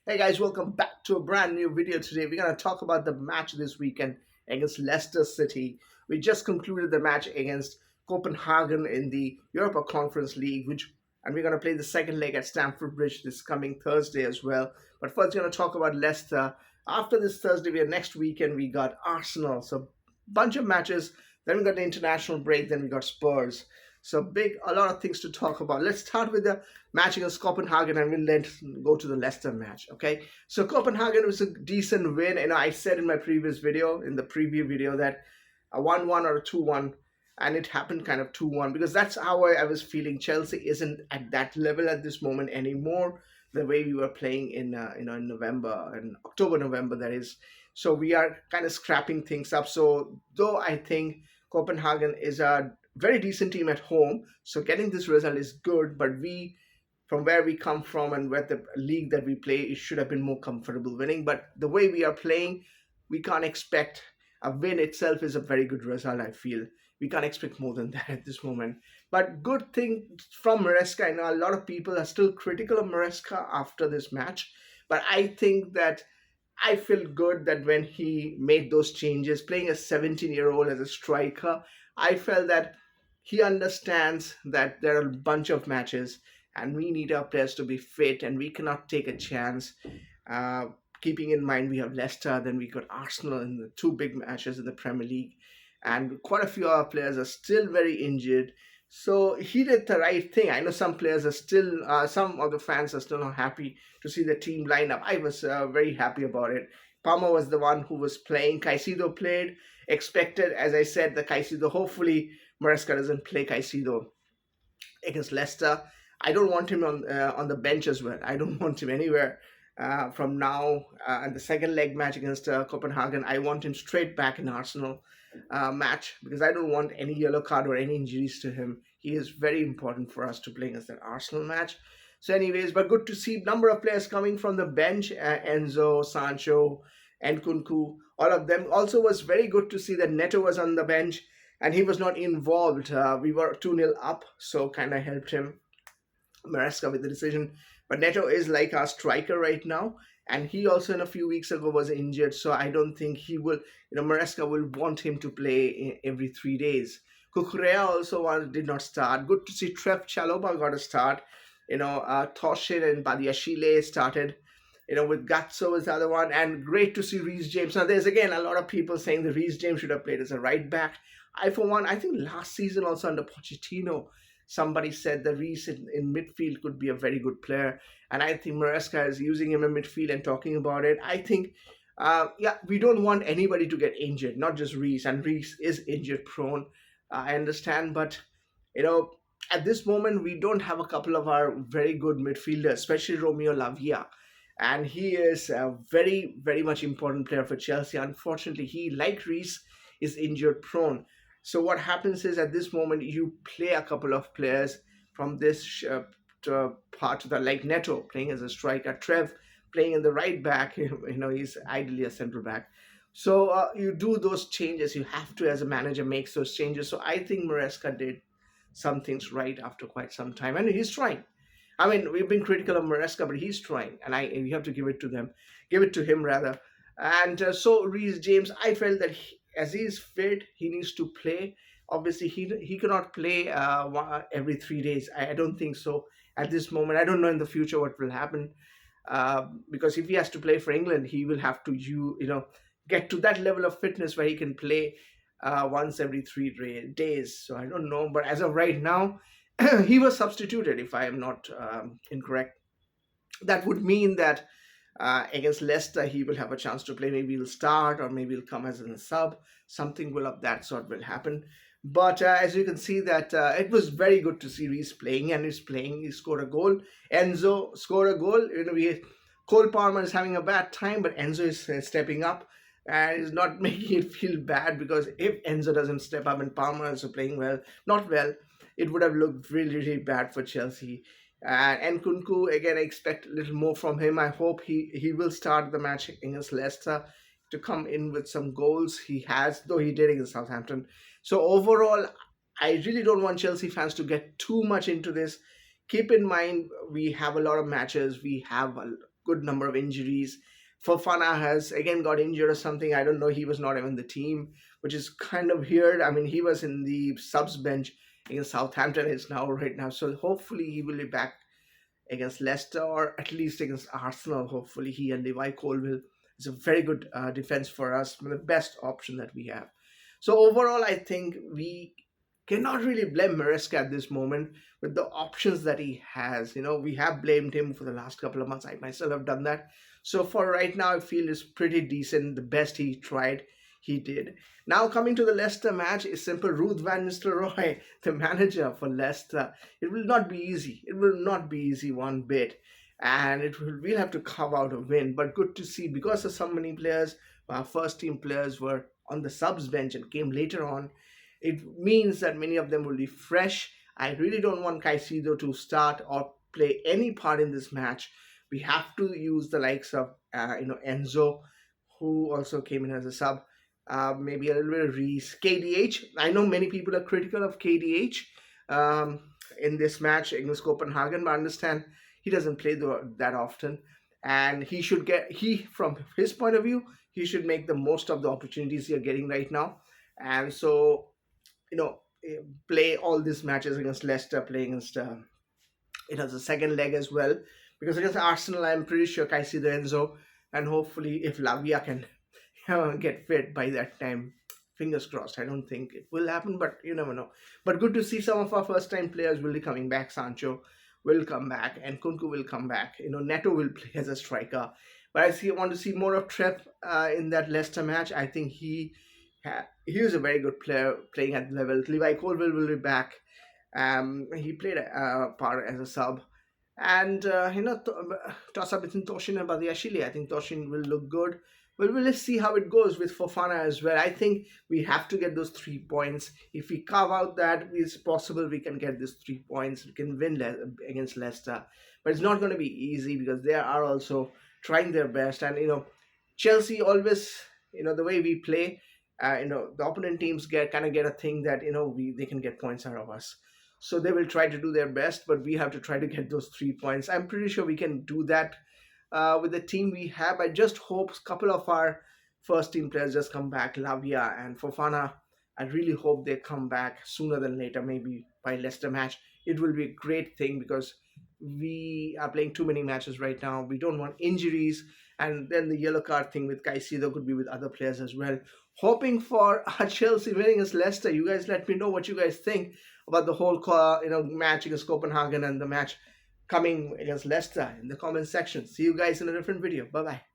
Hey guys, welcome back to a brand new video today. We're going to talk about the match this weekend against Leicester City. We just concluded the match against Copenhagen in the Europa Conference League, and we're going to play the second leg at Stamford Bridge this coming Thursday as well. But first, we're going to talk about Leicester. After this Thursday, next weekend we got Arsenal. So bunch of matches. Then we got the international break. Then we got Spurs. So a lot of things to talk about. Let's start with the match against Copenhagen, and we'll then go to the Leicester match. Okay, so Copenhagen was a decent win, and I said in my previous video, in the preview video, that a 1-1 or a 2-1, and it happened kind of 2-1 because that's how I was feeling. Chelsea isn't at that level at this moment anymore. The way we were playing in November and October, November, that is. So we are kind of scrapping things up. So though I think Copenhagen is a very decent team at home, so getting this result is good, but we, from where we come from and where the league that we play, it should have been more comfortable winning. But the way we are playing, we can't expect a win itself is a very good result. I feel we can't expect more than that at this moment. But good thing from Maresca. I know a lot of people are still critical of Maresca after this match, but I think that I feel good that when he made those changes, playing a 17-year-old as a striker, I felt that he understands that there are a bunch of matches and we need our players to be fit and we cannot take a chance. Uh, Keeping in mind we have Leicester, then we got Arsenal in the two big matches in the Premier League, and quite a few of our players are still very injured. So he did the right thing. I know some players are still, some of the fans are still not happy to see the team lineup. I was very happy about it. Palmer was the one who was playing. Caicedo played. Expected, as I said, the Caicedo. Hopefully, Maresca doesn't play Caicedo against Leicester. I don't want him on the bench as well. I don't want him anywhere from now. And the second leg match against Copenhagen, I want him straight back in Arsenal match because I don't want any yellow card or any injuries to him. He is very important for us to play against that Arsenal match. So, anyways, but good to see number of players coming from the bench. Enzo, Sancho, and Kunku, all of them. Also, was very good to see that Neto was on the bench and he was not involved. We were 2-0 up, so kind of helped him, Maresca, with the decision. But Neto is like our striker right now, and he also in a few weeks ago was injured, so I don't think he will. Maresca will want him to play every 3 days. Kukurea also did not start. Good to see Trev Chalobah got a start. Toshin and Badiashile started. With Gatso was the other one, and great to see Reece James. Now, there's again a lot of people saying that Reece James should have played as a right back. I, for one, I think last season also under Pochettino, somebody said that Reece in midfield could be a very good player, and I think Maresca is using him in midfield and talking about it. I think, yeah, we don't want anybody to get injured, not just Reece, and Reece is injured prone. I understand, but you know, at this moment we don't have a couple of our very good midfielders, especially Romeo Lavia, and he is a very, very much important player for Chelsea. Unfortunately, he, like Reece, is injured prone. So what happens is at this moment you play a couple of players from this part of the, like Neto playing as a striker, Trev playing in the right back. He's ideally a central back. So you do those changes. You have to, as a manager, make those changes. So I think Maresca did some things right after quite some time, and he's trying. I mean, we've been critical of Maresca, but he's trying, and we have to give it to them, give it to him rather. And so Reece James, I felt that as he's fit, he needs to play. Obviously, he cannot play every 3 days. I don't think so at this moment. I don't know in the future what will happen, because if he has to play for England, he will have to get to that level of fitness where he can play once every 3 days. So I don't know, but as of right now, he was substituted. If I am not incorrect, that would mean that against Leicester, he will have a chance to play. Maybe he'll start, or maybe he'll come as a sub. Something will of that sort will happen. But as you can see, that it was very good to see Reece playing, and he's playing. He scored a goal. Enzo scored a goal. Cole Palmer is having a bad time, but Enzo is stepping up and is not making it feel bad, because if Enzo doesn't step up and Palmer is playing well, not well, it would have looked really, really bad for Chelsea. And Kunku, again, I expect a little more from him. I hope he will start the match against Leicester to come in with some goals. He has, though he did against Southampton. So overall, I really don't want Chelsea fans to get too much into this. Keep in mind, we have a lot of matches. We have good number of injuries. Fofana has again got injured or something. I don't know. He was not even the team, which is kind of weird. I mean, he was in the subs bench against Southampton. Is now right now, so hopefully he will be back against Leicester or at least against Arsenal. Hopefully, he and Levi Colwill is a very good defense for us, the best option that we have. So overall, I think we cannot really blame Maresca at this moment with the options that he has. We have blamed him for the last couple of months. I myself have done that. So for right now, I feel is pretty decent. The best he tried, he did. Now coming to the Leicester match is simple. Ruth Van Nistelrooy, the manager for Leicester. It will not be easy. It will not be easy one bit. And we'll have to carve out a win. But good to see because of so many players, our first team players were on the subs bench and came later on. It means that many of them will be fresh. I really don't want Caicedo to start or play any part in this match. We have to use the likes of Enzo, who also came in as a sub. Maybe a little bit of Reese. KDH. I know many people are critical of KDH in this match against Copenhagen, but I understand he doesn't play that often. And from his point of view, he should make the most of the opportunities you're getting right now. And so, play all these matches against Leicester, play against the second leg as well. Because against Arsenal, I'm pretty sure Caicedo, Enzo, and hopefully if Lavia can get fit by that time, fingers crossed. I don't think it will happen, but you never know. But good to see some of our first time players will be coming back. Sancho will come back and Kunku will come back. Neto will play as a striker. But I want to see more of Trep in that Leicester match. I think he is a very good player playing at the level. Levi Colwill will be back. He played a part as a sub. And, toss up between Toshin and Badiashile. I think Toshin will look good. But we'll see how it goes with Fofana as well. I think we have to get those 3 points. If we carve out that, it's possible we can get these 3 points. We can win against Leicester. But it's not going to be easy because they are also trying their best. And, Chelsea always, the way we play, the opponent teams get a thing that, they can get points out of us. So they will try to do their best, but we have to try to get those 3 points. I'm pretty sure we can do that with the team we have. I just hope a couple of our first team players just come back, Lavia and Fofana. I really hope they come back sooner than later, maybe by Leicester match. It will be a great thing because we are playing too many matches right now. We don't want injuries. And then the yellow card thing with Caicedo could be with other players as well. Hoping for Chelsea winning against Leicester. You guys let me know what you guys think about the whole match against Copenhagen and the match coming against Leicester in the comment section. See you guys in a different video. Bye-bye.